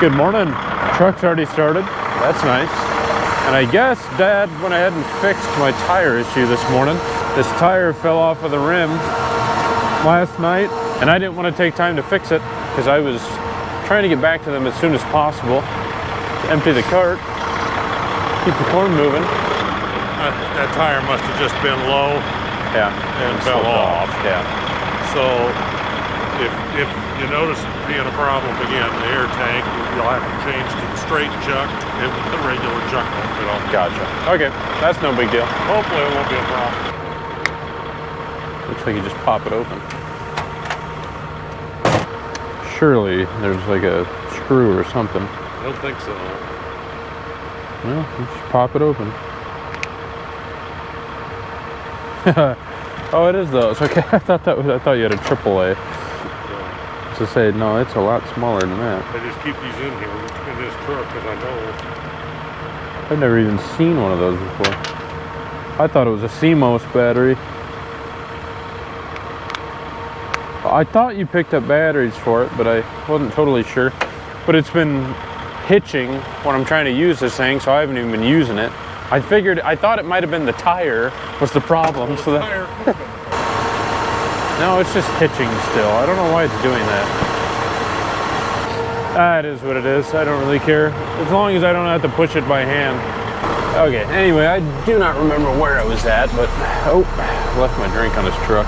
Good morning. Truck's already started. That's nice. And I guess Dad went ahead and fixed my tire issue this morning. This tire fell off of the rim last night, and I didn't want to take time to fix it because I was trying to get back to them as soon as possible. Empty the cart, keep the corn moving. That tire must have just been low. Yeah. And fell off. Yeah. So if you notice it being a problem again, the air tank, you'll have to change to the straight chuck, and the regular chuck won't fit off. Gotcha. Okay, that's no big deal. Hopefully it won't be a problem. Looks like you just pop it open. Surely there's like a screw or something. I don't think so. Well, you just pop it open. Oh, it is those. Okay, I thought you had a AAA. To say no, it's a lot smaller than that. I just keep these in here in this truck because I know. I've never even seen one of those before. I thought it was a CMOS battery. I thought you picked up batteries for it, but I wasn't totally sure. But it's been hitching when I'm trying to use this thing, so I haven't even been using it. I thought it might have been the tire was the problem. So that no, it's just hitching still. I don't know why it's doing that. That is what it is. I don't really care. As long as I don't have to push it by hand. Okay, anyway, I do not remember where I was at, but oh, I left my drink on this truck.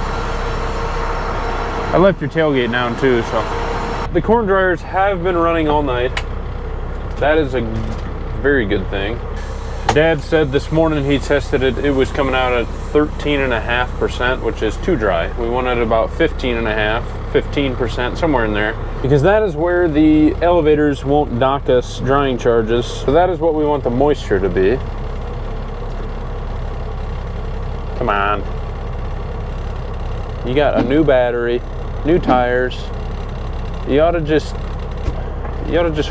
I left your tailgate down too, so. The corn dryers have been running all night. That is a very good thing. Dad said this morning he tested it, it was coming out at 13.5%, which is too dry. We wanted about 15.5, 15%, somewhere in there. Because that is where the elevators won't dock us drying charges. So that is what we want the moisture to be. Come on. You got a new battery, new tires. You ought to just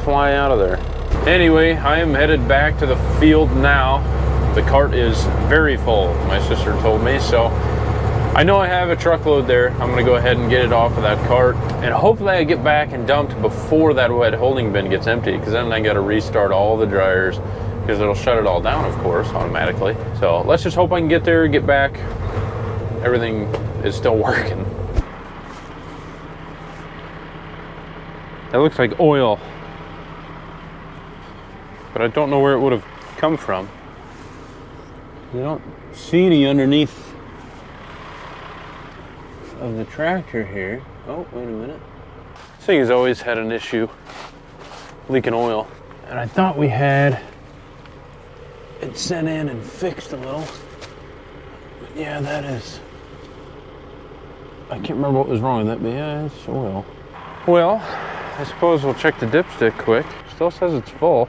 fly out of there. Anyway, I am headed back to the field now. The cart is very full, my sister told me, so I know I have a truckload there. I'm gonna go ahead and get it off of that cart, and hopefully I get back and dumped before that wet holding bin gets empty, because then I gotta restart all the dryers, because it'll shut it all down, of course, automatically. So let's just hope I can get there, get back. Everything is still working. That looks like oil, but I don't know where it would have come from. I don't see any underneath of the tractor here. Oh, wait a minute. This thing has always had an issue leaking oil, and I thought we had it sent in and fixed a little. But yeah, that is. I can't remember what was wrong with that, but yeah, it's oil. Well, I suppose we'll check the dipstick quick. Still says it's full.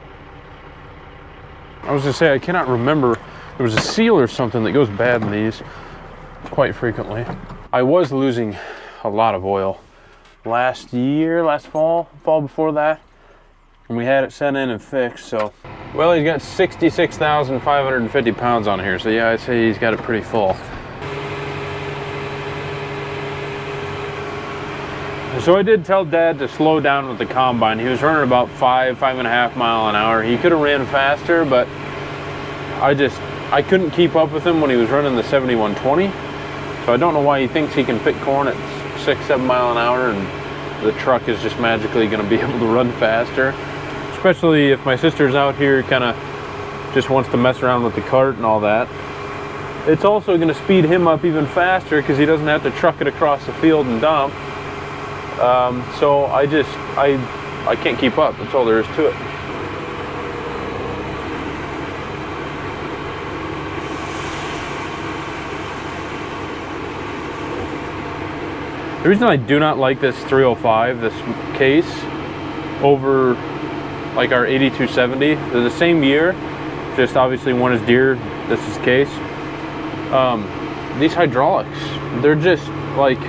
I was gonna say, I cannot remember. There was a seal or something that goes bad in these quite frequently. I was losing a lot of oil last fall before that, and we had it sent in and fixed, so. Well, he's got 66,550 pounds on here, so yeah, I'd say he's got it pretty full. So I did tell Dad to slow down with the combine. He was running about 5.5 mile an hour. He could have ran faster, but I couldn't keep up with him when he was running the 7120. So I don't know why he thinks he can pick corn at 6-7 mile an hour and the truck is just magically going to be able to run faster. Especially if my sister's out here kind of just wants to mess around with the cart and all that. It's also going to speed him up even faster because he doesn't have to truck it across the field and dump. So I can't keep up. That's all there is to it. The reason I do not like this 305, this case, over like our 8270, they're the same year, just obviously one is Deere, this is case. These hydraulics, they're just like,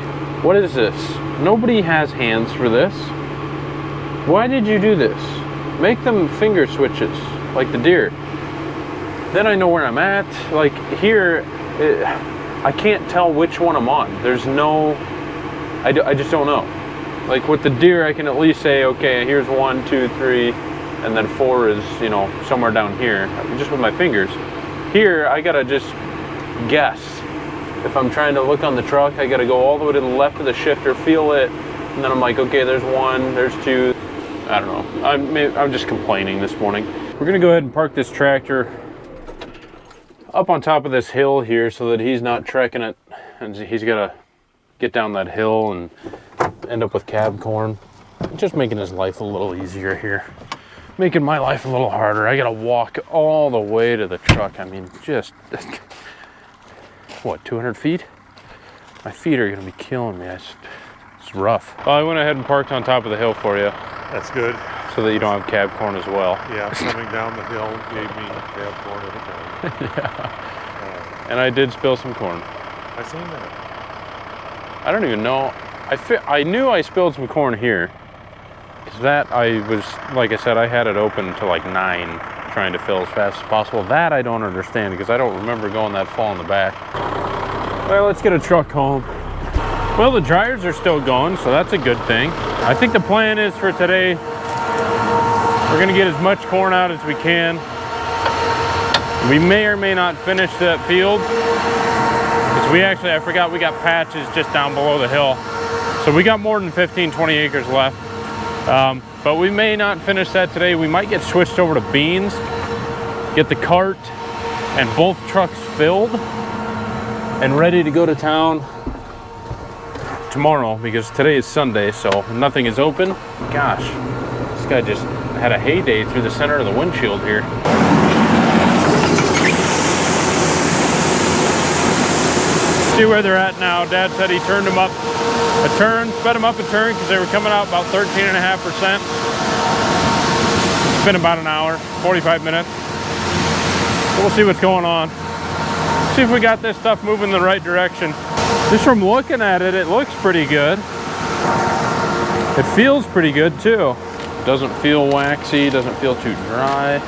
what is this? Nobody has hands for this. Why did you do this? Make them finger switches, like the Deere. Then I know where I'm at. Like here, I can't tell which one I'm on. There's no, I just don't know. Like with the deer, I can at least say, okay, here's 1, 2, 3, and then 4 is, you know, somewhere down here, just with my fingers. Here, I gotta just guess. If I'm trying to look on the truck, I gotta go all the way to the left of the shifter, feel it, and then I'm like, okay, there's 1, there's 2. I don't know. I'm just complaining this morning. We're gonna go ahead and park this tractor up on top of this hill here so that he's not trekking it, and he's gotta get down that hill and end up with cab corn. Just making his life a little easier here. Making my life a little harder. I gotta walk all the way to the truck. I mean, just, what, 200 feet? My feet are gonna be killing me. It's rough. Well, I went ahead and parked on top of the hill for you. That's good. So that you don't have cab corn as well. Yeah, coming down the hill gave me cab corn at a time. Yeah. And I did spill some corn. I seen that. I don't even know. I knew I spilled some corn here. Because that, I was, like I said, I had it open to like 9, trying to fill as fast as possible. That I don't understand, because I don't remember going that far in the back. Well, let's get a truck home. Well, the dryers are still going, so that's a good thing. I think the plan is for today, we're gonna get as much corn out as we can. We may or may not finish that field, because we actually, I forgot we got patches just down below the hill. So we got more than 15, 20 acres left. But we may not finish that today. We might get switched over to beans, get the cart and both trucks filled and ready to go to town tomorrow, because today is Sunday, so nothing is open. Gosh, this guy just had a heyday through the center of the windshield here. See where they're at now. Dad said he turned them up a turn, sped them up a turn, because they were coming out about 13.5%. It's been about an hour, 45 minutes. So we'll see what's going on. See if we got this stuff moving in the right direction. Just from looking at it, it looks pretty good. It feels pretty good too. Doesn't feel waxy, doesn't feel too dry.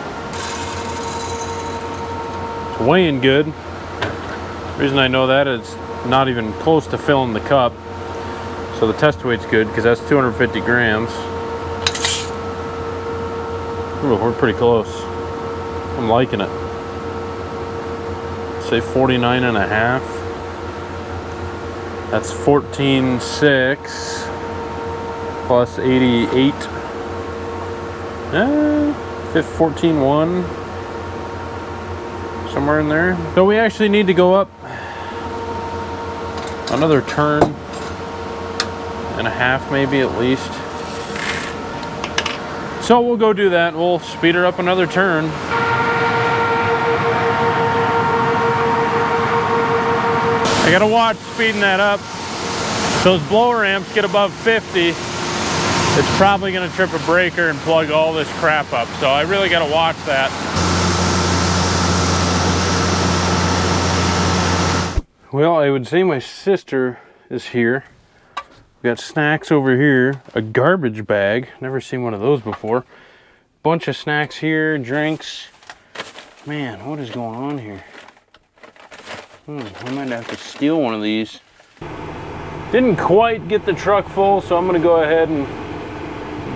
It's weighing good. The reason I know that is not even close to filling the cup. So the test weight's good, because that's 250 grams. Ooh, we're pretty close. I'm liking it. Say 49 and a half. That's 14.6 plus 88. 14.1. Somewhere in there. So we actually need to go up another turn and a half, maybe, at least. So we'll go do that. We'll speed her up another turn. I gotta watch speeding that up. If those blower amps get above 50, it's probably gonna trip a breaker and plug all this crap up. So I really gotta watch that. Well, I would say my sister is here. We got snacks over here, a garbage bag, never seen one of those before. Bunch of snacks here, drinks. Man, what is going on here? I might have to steal one of these. Didn't quite get the truck full, so I'm gonna go ahead and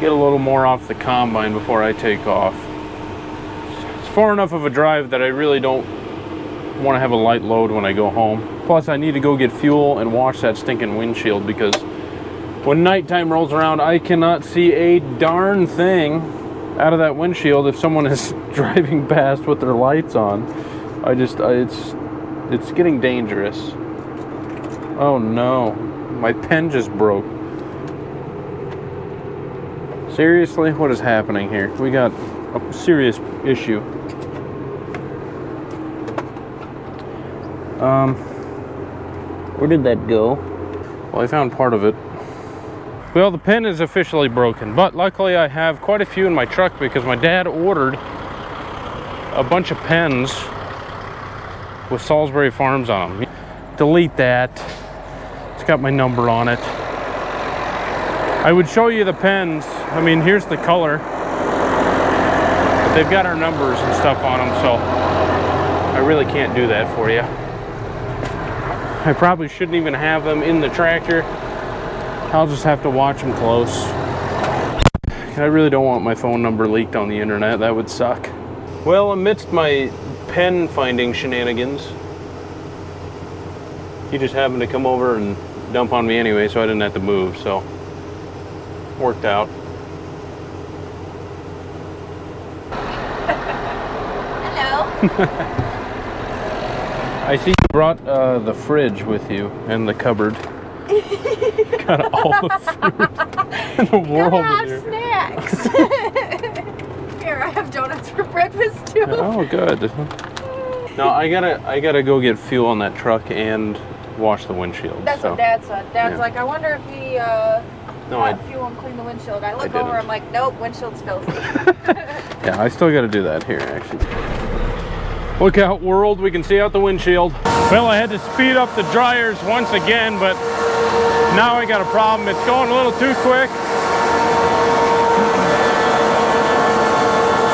get a little more off the combine before I take off. It's far enough of a drive that I really don't want to have a light load when I go home. Plus, I need to go get fuel and wash that stinking windshield, because when nighttime rolls around, I cannot see a darn thing out of that windshield if someone is driving past with their lights on. It's getting dangerous. Oh no, my pen just broke. Seriously, what is happening here? We got a serious issue. Where did that go? Well, I found part of it. Well, the pen is officially broken, but luckily I have quite a few in my truck, because my dad ordered a bunch of pens with Salisbury Farms on them. Delete that. It's got my number on it. I would show you the pens. I mean, here's the color. But they've got our numbers and stuff on them, so I really can't do that for you. I probably shouldn't even have them in the tractor. I'll just have to watch them close. I really don't want my phone number leaked on the internet. That would suck. Well, amidst my pen finding shenanigans, he just happened to come over and dump on me anyway, so I didn't have to move, so worked out. Hello. I see you brought the fridge with you and the cupboard. Got all the food in the world Gotta in here. have snacks. Here, I have donuts for breakfast too. Oh, good. No, I gotta go get fuel on that truck and wash the windshield. That's so. what Dad said. Dad's Yeah. like, I wonder if he got fuel and clean the windshield. I look over, I'm like, nope, windshield's filthy. Yeah, I still gotta do that here, actually. Look out, world, we can see out the windshield. Well, I had to speed up the dryers once again, but now I got a problem. It's going a little too quick.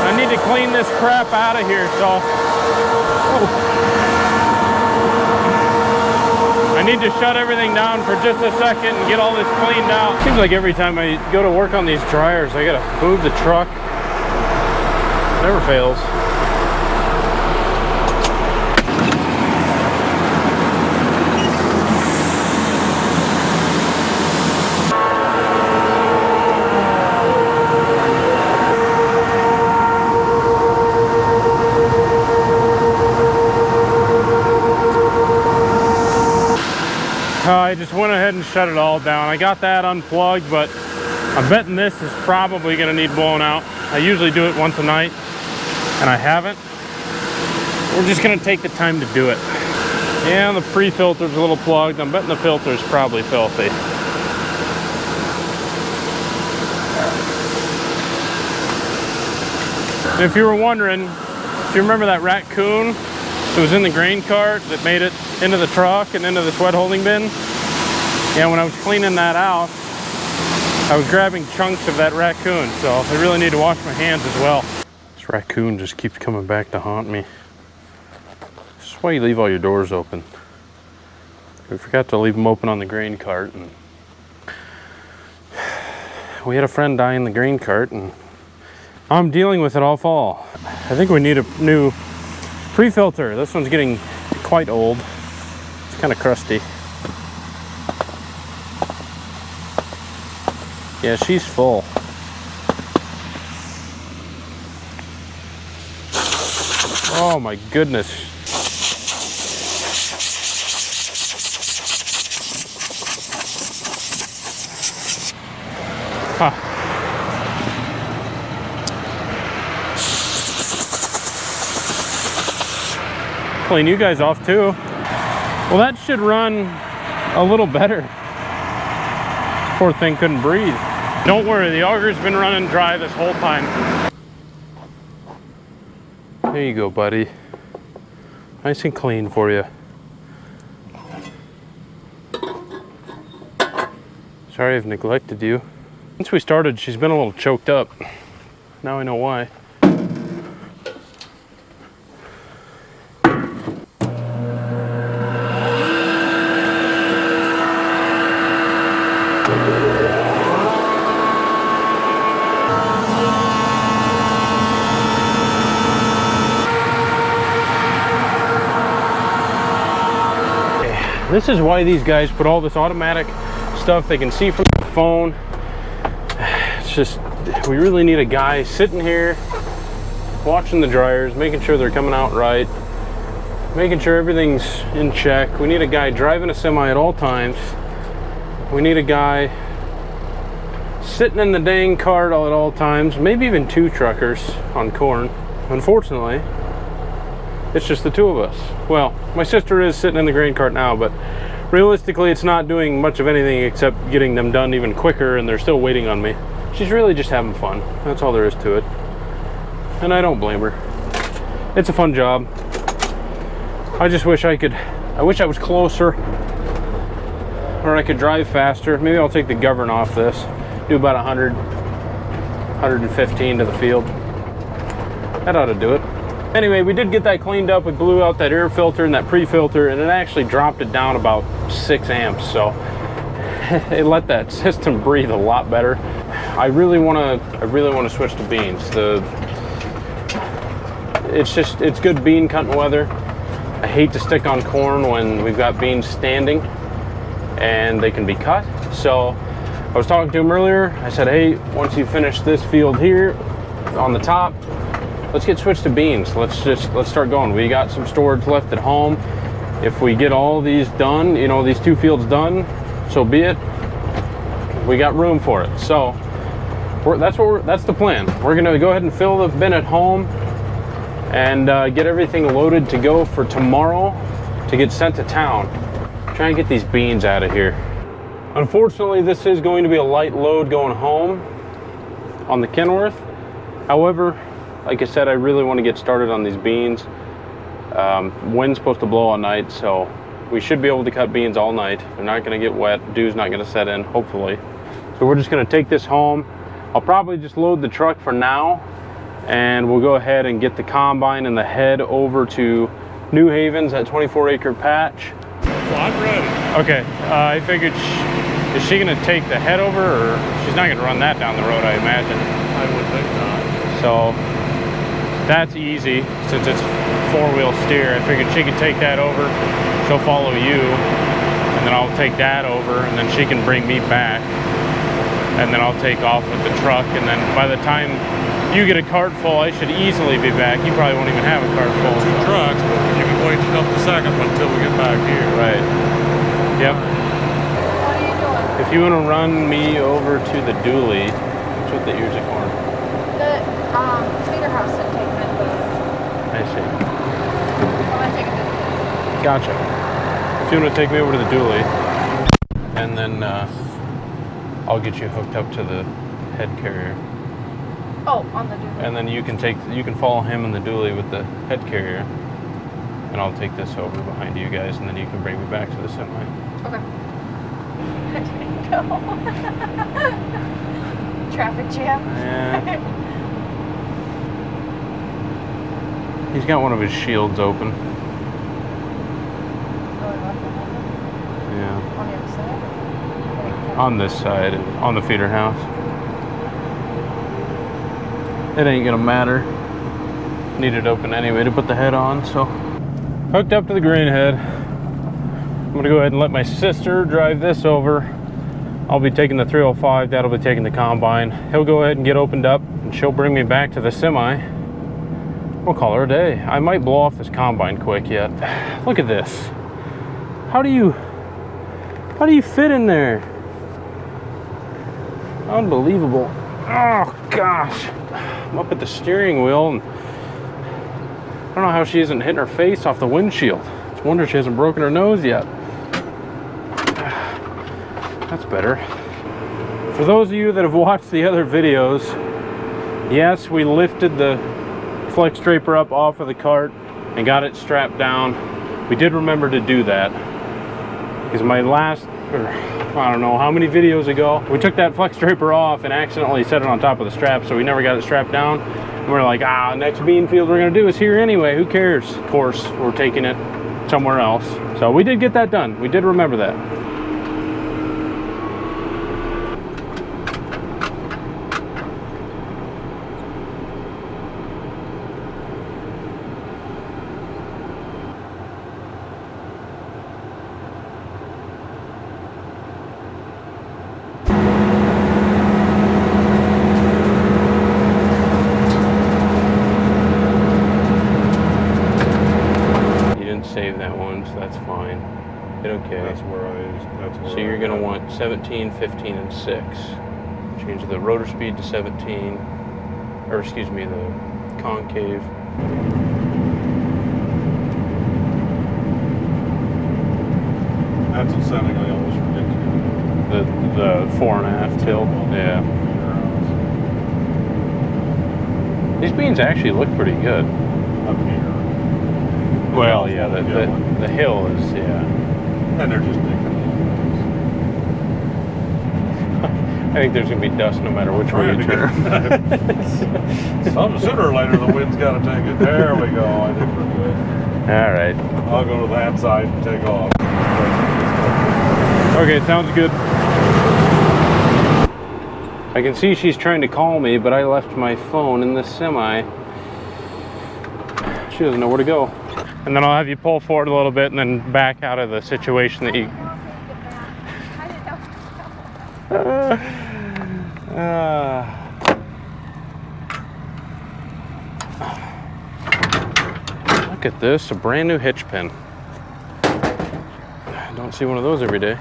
I need to clean this crap out of here, so. I need to shut everything down for just a second and get all this cleaned out. Seems like every time I go to work on these dryers, I gotta move the truck. Never fails. I just went ahead and shut it all down. I got that unplugged, but I'm betting this is probably gonna need blown out. I usually do it once a night, and I haven't. We're just gonna take the time to do it. Yeah, the pre-filter's a little plugged. I'm betting the filter's probably filthy. And if you were wondering, if you remember that raccoon that was in the grain cart that made it into the truck and into the wet holding bin? Yeah, when I was cleaning that out, I was grabbing chunks of that raccoon, so I really need to wash my hands as well. This raccoon just keeps coming back to haunt me. This is why you leave all your doors open. We forgot to leave them open on the grain cart, and we had a friend die in the grain cart, and I'm dealing with it all fall. I think we need a new pre-filter. This one's getting quite old. It's kind of crusty. Yeah, she's full. Oh my goodness. Huh. Clean you guys off too. Well, that should run a little better. This poor thing couldn't breathe. Don't worry, the auger's been running dry this whole time. There you go, buddy. Nice and clean for you. Sorry I've neglected you. Since we started, she's been a little choked up. Now I know why. This is why these guys put all this automatic stuff they can see from the phone. It's just, we really need a guy sitting here watching the dryers, making sure they're coming out right, making sure everything's in check. We need a guy driving a semi at all times. We need a guy sitting in the dang cart at all times, maybe even two truckers on corn. Unfortunately, it's just the two of us. Well, my sister is sitting in the grain cart now, but realistically it's not doing much of anything except getting them done even quicker, and they're still waiting on me. She's really just having fun. That's all there is to it. And I don't blame her. It's a fun job. I just wish I was closer, or I could drive faster. Maybe I'll take the govern off this. Do about 100, 115 to the field. That ought to do it. Anyway, we did get that cleaned up. We blew out that air filter and that pre-filter, and it actually dropped it down about 6 amps. So it let that system breathe a lot better. I really want to switch to beans. It's good bean cutting weather. I hate to stick on corn when we've got beans standing and they can be cut. So I was talking to him earlier. I said, hey, once you finish this field here on the top, let's get switched to beans. Let's start going. We got some storage left at home. If we get all these done, you know, these 2 fields done, so be it. We got room for it. So that's the plan. We're gonna go ahead and fill the bin at home and get everything loaded to go for tomorrow to get sent to town. Try and get these beans out of here. Unfortunately, this is going to be a light load going home on the Kenworth. However, like I said, I really want to get started on these beans. Wind's supposed to blow all night, so we should be able to cut beans all night. They're not going to get wet. Dew's not going to set in, hopefully. So we're just going to take this home. I'll probably just load the truck for now, and we'll go ahead and get the combine and the head over to New Haven's, that 24-acre patch. Well, I'm ready. Okay, I figured, is she gonna take the head over, or she's not gonna run that down the road, I imagine? I would think not. So that's easy, since it's 4-wheel steer. I figured she could take that over, she'll follow you, and then I'll take that over, and then she can bring me back, and then I'll take off with the truck, and then by the time you get a cart full, I should easily be back. You probably won't even have a cart full. 2 trucks, but you can wait to dump the second one until we get back here. Right. Yep. What are you doing? If you want to run me over to the dually, what's with the ears of corn? The feeder house had taken it, but I see. I want to take it to the Gotcha. If you want to take me over to the dually, and then I'll get you hooked up to the head carrier. Oh, on the dually. And then you can follow him in the dually with the head carrier, and I'll take this over behind you guys, and then you can bring me back to the semi. Okay. No. Traffic jam. Yeah. He's got one of his shields open. Yeah. On the other side? On this side, on the feeder house. It ain't gonna matter. Need it open anyway to put the head on, so. Hooked up to the grain head. I'm gonna go ahead and let my sister drive this over. I'll be taking the 305, that'll be taking the combine. He'll go ahead and get opened up, and she'll bring me back to the semi. We'll call her a day. I might blow off this combine quick yet. Look at this. How do you fit in there? Unbelievable. Oh gosh. I'm up at the steering wheel, and I don't know how she isn't hitting her face off the windshield. It's a wonder she hasn't broken her nose yet. That's better. For those of you that have watched the other videos, yes, we lifted the flex draper up off of the cart and got it strapped down. We did remember to do that, because my last, I don't know how many videos ago, we took that flex draper off and accidentally set it on top of the strap, so we never got it strapped down. And we're like, next bean field we're gonna do is here anyway, who cares? Of course, we're taking it somewhere else. So we did get that done. We did remember that. Save that one, so that's fine. Hit okay. That's where so you're going to want 17, 15, and 6. Change the rotor speed to 17, or excuse me, the concave. That's setting I always forget to do. The 4.5 tilt. Yeah. These beans actually look pretty good. Up here. Well, yeah, the hill is, yeah. And they're just big. I think there's going to be dust no matter which way you turn. Sooner or later, the wind's got to take it. There we go. I think we're good. All right. I'll go to that side and take off. Okay, sounds good. I can see she's trying to call me, but I left my phone in the semi. She doesn't know where to go. And then I'll have you pull forward a little bit and then back out of the situation that you... Look at this, a brand new hitch pin. I don't see one of those every day.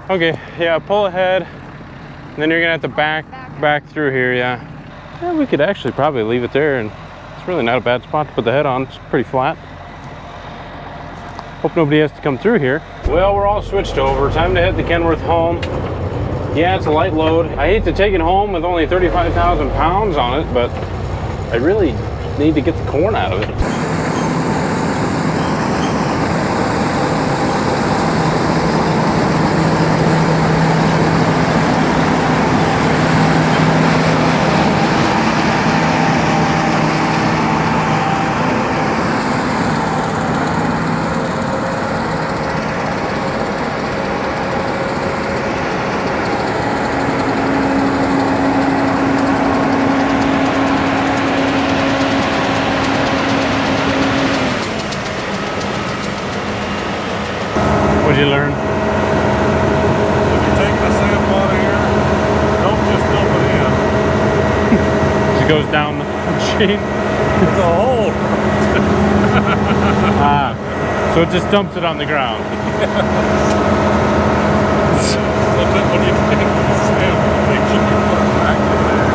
Okay, yeah, pull ahead. And then you're gonna have to back through here, yeah. Yeah, we could actually probably leave it there, and it's really not a bad spot to put the head on. It's pretty flat. Hope nobody has to come through here. Well, we're all switched over. Time to head to Kenworth home. Yeah, it's a light load. I hate to take it home with only 35,000 pounds on it, but I really need to get the corn out of it. What'd you learn? If you take the sand out of here, don't just dump it in. It goes down the machine. There's a hole. So it just dumps it on the ground. But then when you take the sand, make sure you put it back in there.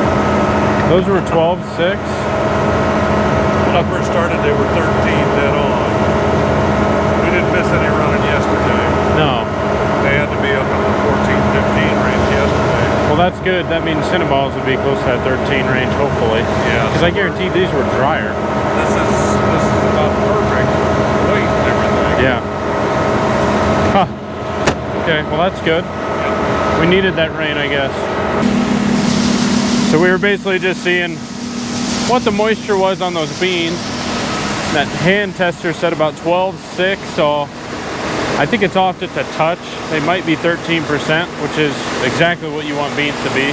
Those were 12.6. When I first started, they were 13 dead on. We didn't miss any running yesterday. No. They had to be up in the 14, 15 range yesterday. Well, that's good. That means Cinnaballs would be close to that 13 range, hopefully. Yeah. Because I guarantee these were drier. This is about perfect weight and everything. Yeah. Huh. Okay, well that's good. Yeah. We needed that rain, I guess. So we were basically just seeing what the moisture was on those beans. That hand tester said about 12.6, so I think it's off just a touch. They might be 13%, which is exactly what you want beans to be.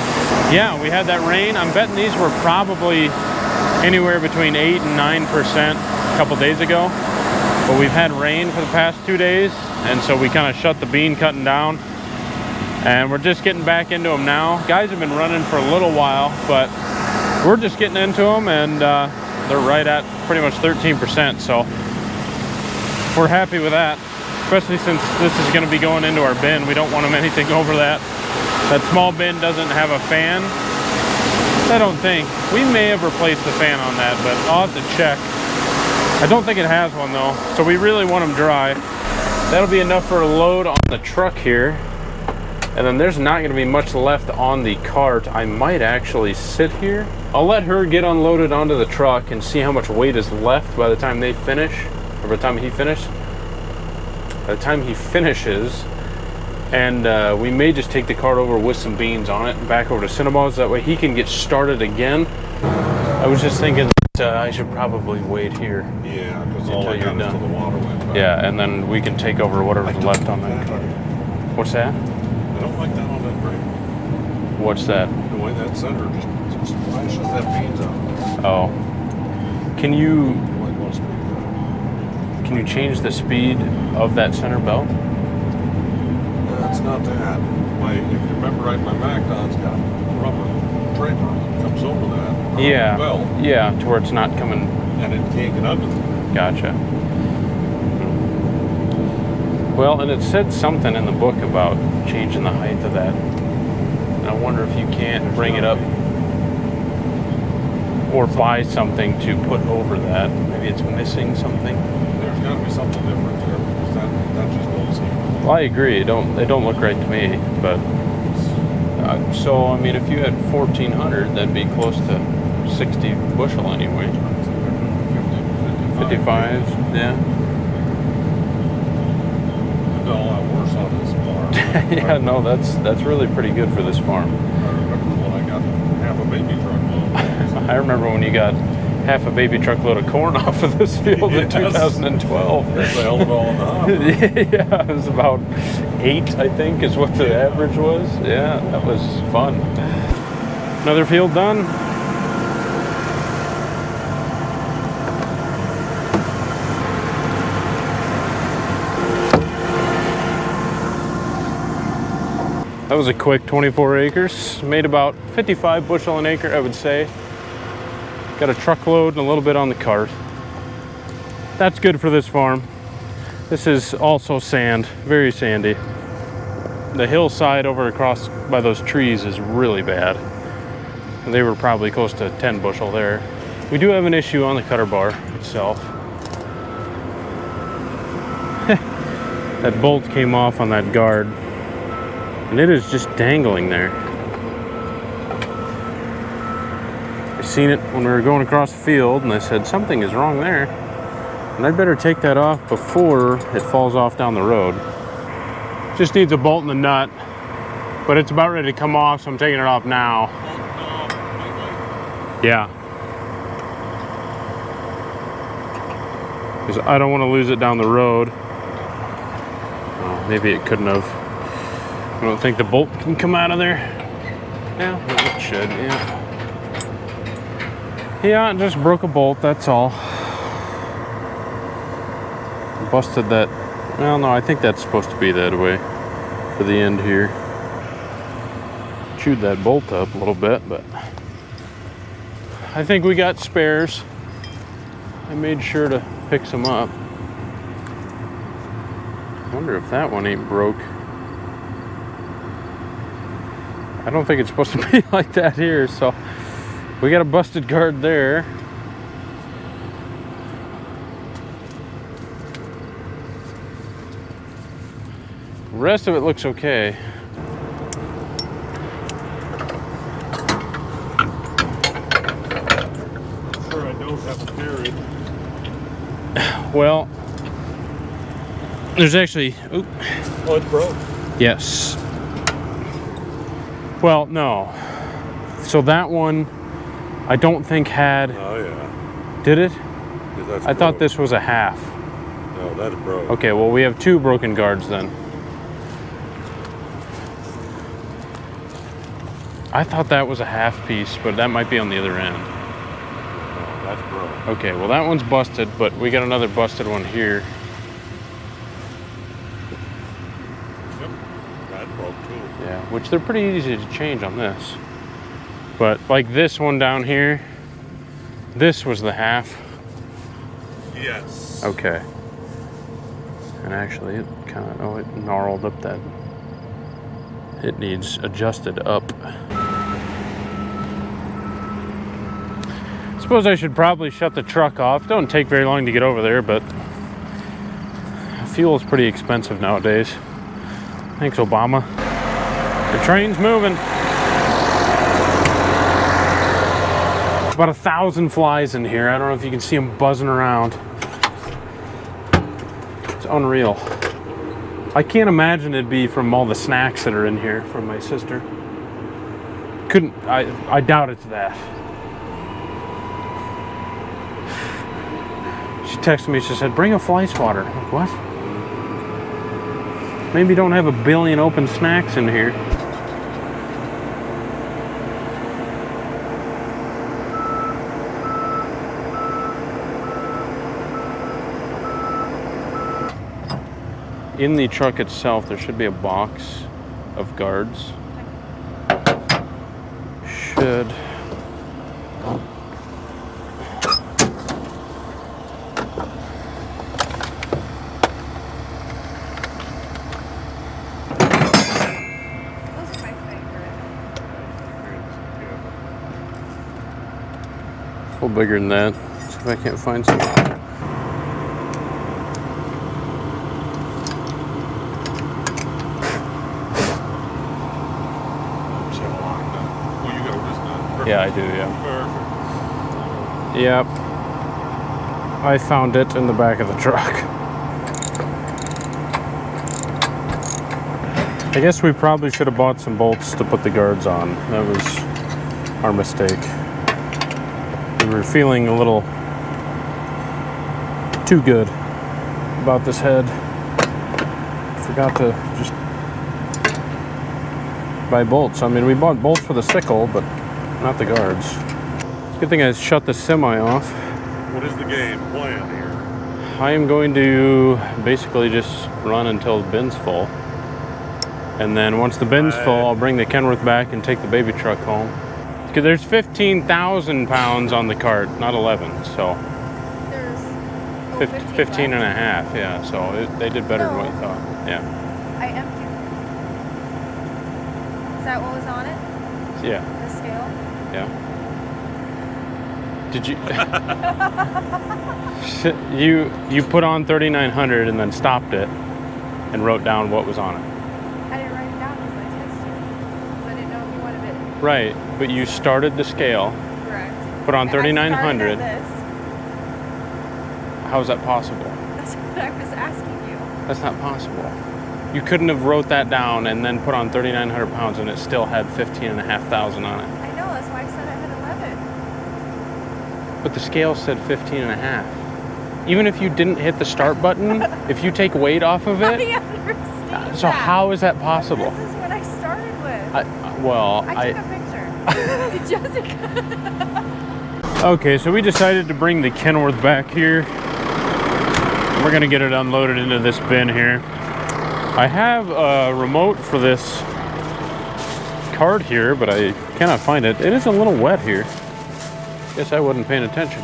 Yeah, we had that rain. I'm betting these were probably anywhere between 8 and 9% a couple days ago. But we've had rain for the past 2 days, and so we kind of shut the bean cutting down. And we're just getting back into them now. Guys have been running for a little while, but we're just getting into them, and they're right at pretty much 13%, so we're happy with that, especially since this is going to be going into our bin. We don't want them anything over that. That small bin doesn't have a fan, I don't think. We may have replaced the fan on that, but I'll have to check. I don't think it has one though, so we really want them dry. That'll be enough for a load on the truck here. And then there's not going to be much left on the cart. I might actually sit here. I'll let her get unloaded onto the truck and see how much weight is left by the time they finish, or by the time he finishes. By the time he finishes, and we may just take the cart over with some beans on it and back over to Cinnaballs. That way he can get started again. I was just thinking that I should probably wait here. Yeah, because all I got is till the water went back. Yeah, and then we can take over whatever's left on that cart. What's that? I don't like that on that brake. What's that? The way that center just splashes that beans out. Oh. Can you You might want to speed that. can you change the speed of that center belt? It's not that. If you remember right, my Macdon's got rubber draper that comes over that. Yeah. Belt, Yeah, to where it's not coming. and it can't get under there. Gotcha. Well, and it said something in the book about changing the height of that. And I wonder if you can't bring it up or buy something to put over that. Maybe it's missing something. There's got to be something different there because that just don't seem. Well, I agree. They don't look right to me. But so I mean, if you had 1,400, that'd be close to 60 bushel anyway. 55s, yeah. A lot worse on this farm. Yeah, no, that's really pretty good for this farm. I remember when I got half a baby truck load. I remember when you got half a baby truckload of corn off of this field in 2012. That's a hell of all in the hop. Yeah, it was about 8, I think, is what the average was. Yeah, that was fun. Another field done. That was a quick 24 acres. Made about 55 bushel an acre, I would say. Got a truckload and a little bit on the cart. That's good for this farm. This is also sand, very sandy. The hillside over across by those trees is really bad. They were probably close to 10 bushel there. We do have an issue on the cutter bar itself. That bolt came off on that guard, and it is just dangling there. I seen it when we were going across the field, and I said, something is wrong there. And I'd better take that off before it falls off down the road. Just needs a bolt and a nut, but it's about ready to come off, so I'm taking it off now. Yeah. Because I don't want to lose it down the road. Oh, maybe it couldn't have. I don't think the bolt can come out of there. Yeah, it should, yeah. Yeah, it just broke a bolt, that's all. Busted that. Well, no, I think that's supposed to be that way for the end here. Chewed that bolt up a little bit, but I think we got spares. I made sure to pick some up. I wonder if that one ain't broke. I don't think it's supposed to be like that here, so we got a busted guard there. The rest of it looks okay. Sure, I don't have a period. Well, there's actually, oop. Oh, it's broke. Yes. Well, no. So that one, I don't think had. Oh yeah. Did it? That's I thought this was a half. No, that's broke. Okay, well we have 2 broken guards then. I thought that was a half piece, but that might be on the other end. No, that's broke. Okay, well that one's busted, but we got another busted one here. Yep, that's broke too. Yeah, which they're pretty easy to change on this. But like this one down here, this was the half. Yes. Okay. And actually it kind of, oh, it gnarled up that. It needs adjusted up. Suppose I should probably shut the truck off. Don't take very long to get over there, but fuel is pretty expensive nowadays. Thanks, Obama. The train's moving. About 1,000 flies in here. I don't know if you can see them buzzing around. It's unreal. I can't imagine it'd be from all the snacks that are in here from my sister. I doubt it's that. She texted me, she said, bring a fly swatter. I'm like, what? Maybe you don't have a billion open snacks in here. In the truck itself, there should be a box of guards. Should. Those are my favorite. A little bigger than that. See if I can't find some. Yeah, I do, yeah. Yep. I found it in the back of the truck. I guess we probably should have bought some bolts to put the guards on. That was our mistake. We were feeling a little too good about this head. Forgot to just buy bolts. I mean, we bought bolts for the sickle, but not the guards. It's a good thing I shut the semi off. What is the game plan here? I am going to basically just run until the bin's full. And then once the bin's full, I'll bring the Kenworth back and take the baby truck home. Because there's 15,000 pounds on the cart, not 11, so. There's 15 and a half, yeah, so they did better than what you thought, yeah. I emptied. Is that what was on it? Yeah. The scale? Yeah. Did you put on 3,900 and then stopped it and wrote down what was on it? I didn't write it down because I tested it. I didn't know if you wanted it. Right, but you started the scale. Correct. Put on 3,900. This. How is that possible? That's what I was asking you. That's not possible. You couldn't have wrote that down and then put on 3,900 pounds and it still had 15,500 on it. I know, that's why I said I had 11. But the scale said 15 and a half. Even if you didn't hit the start button, if you take weight off of it. I understand. So how is that possible? This is what I started with. I took a picture. Jessica. Okay, so we decided to bring the Kenworth back here. We're gonna get it unloaded into this bin here. I have a remote for this cart here, but I cannot find it. It is a little wet here. Guess I wasn't paying attention.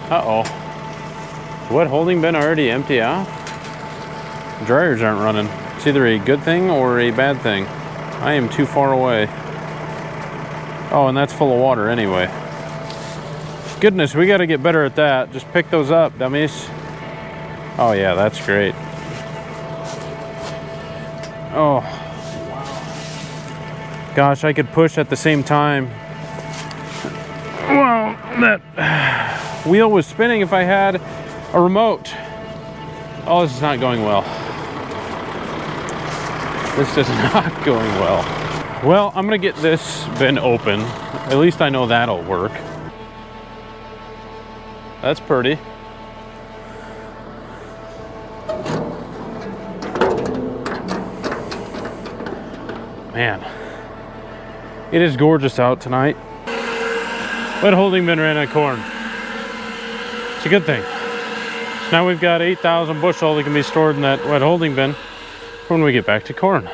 Uh-oh. Wet holding bin already empty out? Dryers aren't running. It's either a good thing or a bad thing. I am too far away. Oh, and that's full of water anyway. Goodness, we got to get better at that. Just pick those up, dummies. Oh yeah, that's great. Oh, gosh, I could push at the same time. Well, that wheel was spinning if I had a remote. Oh, this is not going well. This is not going well. Well, I'm gonna get this bin open. At least I know that'll work. That's pretty. Man, it is gorgeous out tonight. Wet holding bin ran out of corn. It's a good thing. So now we've got 8,000 bushel that can be stored in that wet holding bin when we get back to corn.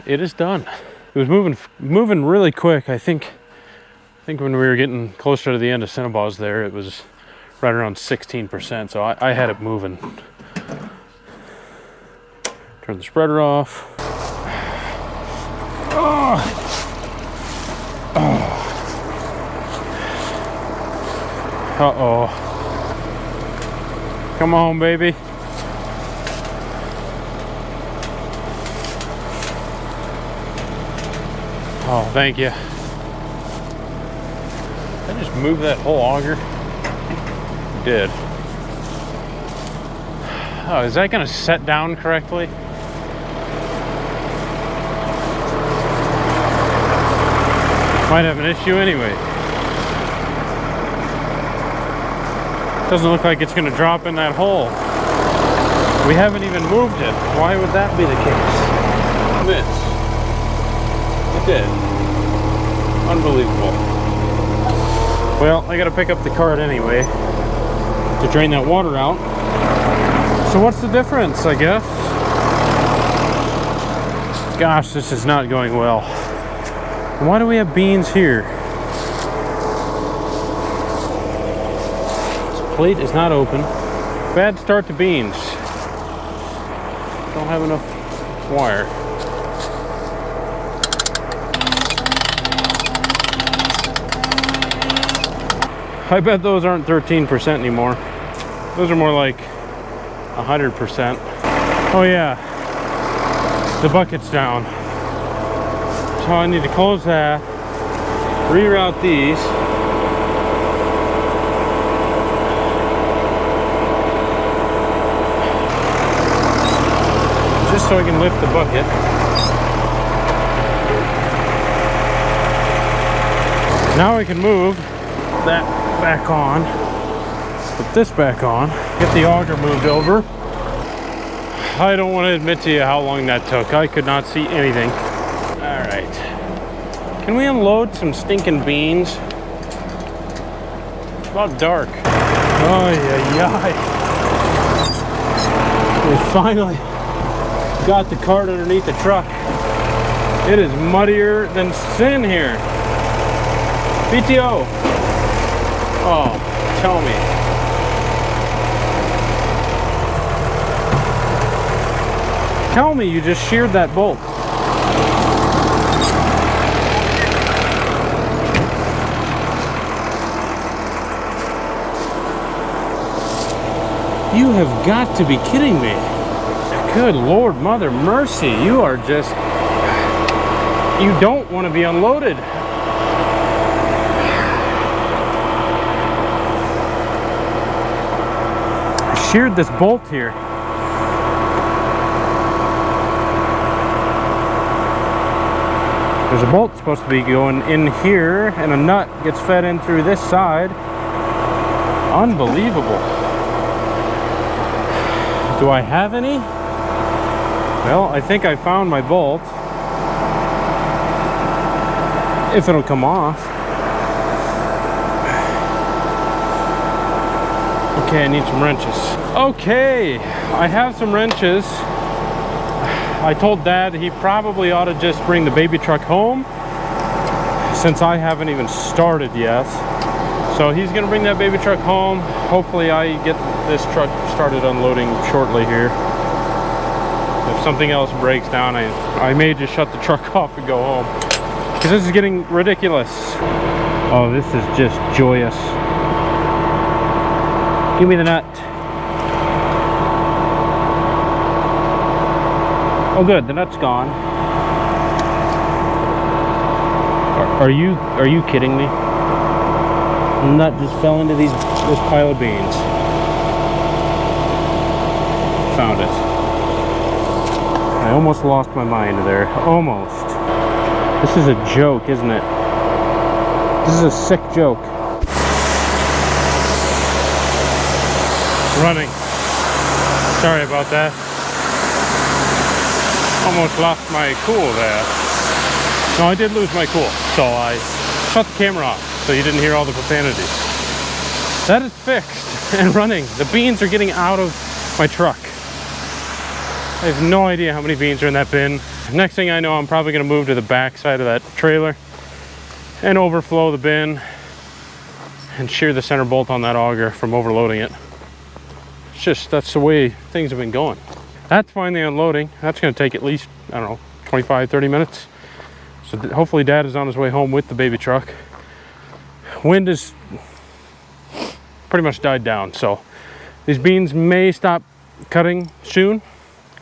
It is done. It was moving really quick. I think when we were getting closer to the end of Cinnabons there, it was right around 16%. So I had it moving. Turn the spreader off. Oh. Oh. Uh-oh. Come on, baby. Oh, thank you. Did I just move that whole auger? Did. Oh, is that gonna set down correctly? Might have an issue anyway. Doesn't look like it's gonna drop in that hole. We haven't even moved it. Why would that be the case? This. It did. Unbelievable. Well, I gotta pick up the cart anyway to drain that water out. So what's the difference, I guess? Gosh, this is not going well. Why do we have beans here? This plate is not open. Bad start to beans. Don't have enough wire. I bet those aren't 13% anymore. Those are more like 100%. Oh yeah, the bucket's down. So I need to close that, reroute these. Just so I can lift the bucket. Now we can move that back on, put this back on, get the auger moved over. I don't want to admit to you how long that took. I could not see anything. All right. Can we unload some stinking beans? It's about dark. Oh, yeah. We finally got the cart underneath the truck. It is muddier than sin here. PTO. Oh, tell me. Tell me you just sheared that bolt. You have got to be kidding me. Good Lord, Mother Mercy, you are just... You don't want to be unloaded. I sheared this bolt here. There's a bolt supposed to be going in here, and a nut gets fed in through this side. Unbelievable. Do I have any? Well, I think I found my bolt. If it'll come off. Okay, I need some wrenches. Okay, I have some wrenches. I told Dad he probably ought to just bring the baby truck home since I haven't even started yet. So he's gonna bring that baby truck home. Hopefully I get this truck started unloading shortly here. If something else breaks down, I may just shut the truck off and go home. Because this is getting ridiculous. Oh, this is just joyous. Give me the nut. Oh good, the nut's gone. Are you kidding me? The nut just fell into this pile of beans. Found it. I almost lost my mind there. Almost. This is a joke, isn't it? This is a sick joke. Running. Sorry about that. Almost lost my cool there. No, I did lose my cool, so I shut the camera off so you didn't hear all the profanity. That is fixed and running. The beans are getting out of my truck. I have no idea how many beans are in that bin. Next thing I know, I'm probably gonna move to the back side of that trailer and overflow the bin and shear the center bolt on that auger from overloading it. It's just, that's the way things have been going. That's finally unloading. That's gonna take at least, I don't know, 25, 30 minutes. So hopefully Dad is on his way home with the baby truck. Wind is pretty much died down, so these beans may stop cutting soon.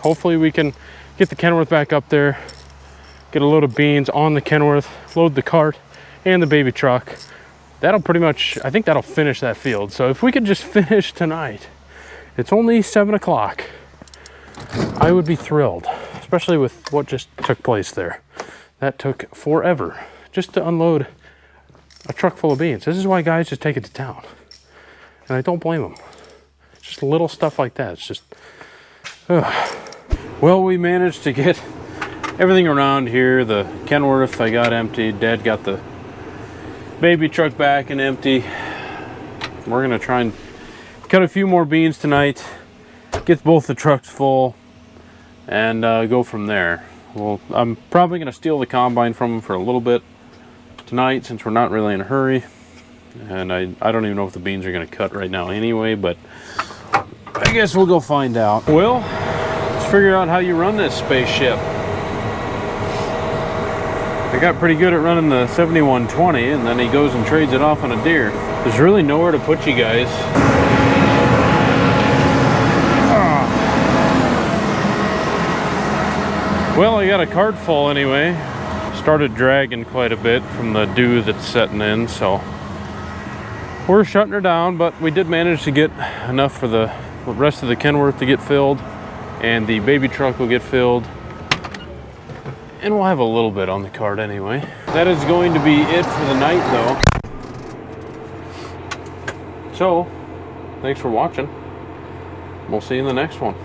Hopefully we can get the Kenworth back up there, get a load of beans on the Kenworth, load the cart and the baby truck. That'll pretty much, I think that'll finish that field. So if we could just finish tonight, it's only 7 o'clock, I would be thrilled, especially with what just took place there. That took forever just to unload a truck full of beans. This is why guys just take it to town. And I don't blame them. It's just little stuff like that. It's just, Well, we managed to get everything around here. The Kenworth I got emptied. Dad got the baby truck back and empty. We're gonna try and cut a few more beans tonight, get both the trucks full, and go from there. Well, I'm probably gonna steal the combine from him for a little bit tonight since we're not really in a hurry. And I don't even know if the beans are gonna cut right now anyway, but I guess we'll go find out. Well, let's figure out how you run this spaceship. I got pretty good at running the 7120, and then he goes and trades it off on a deer. There's really nowhere to put you guys. Well, I got a cart full anyway. Started dragging quite a bit from the dew that's setting in, so we're shutting her down, but we did manage to get enough for the rest of the Kenworth to get filled, and the baby truck will get filled, and we'll have a little bit on the cart anyway. That is going to be it for the night though. So, thanks for watching. We'll see you in the next one.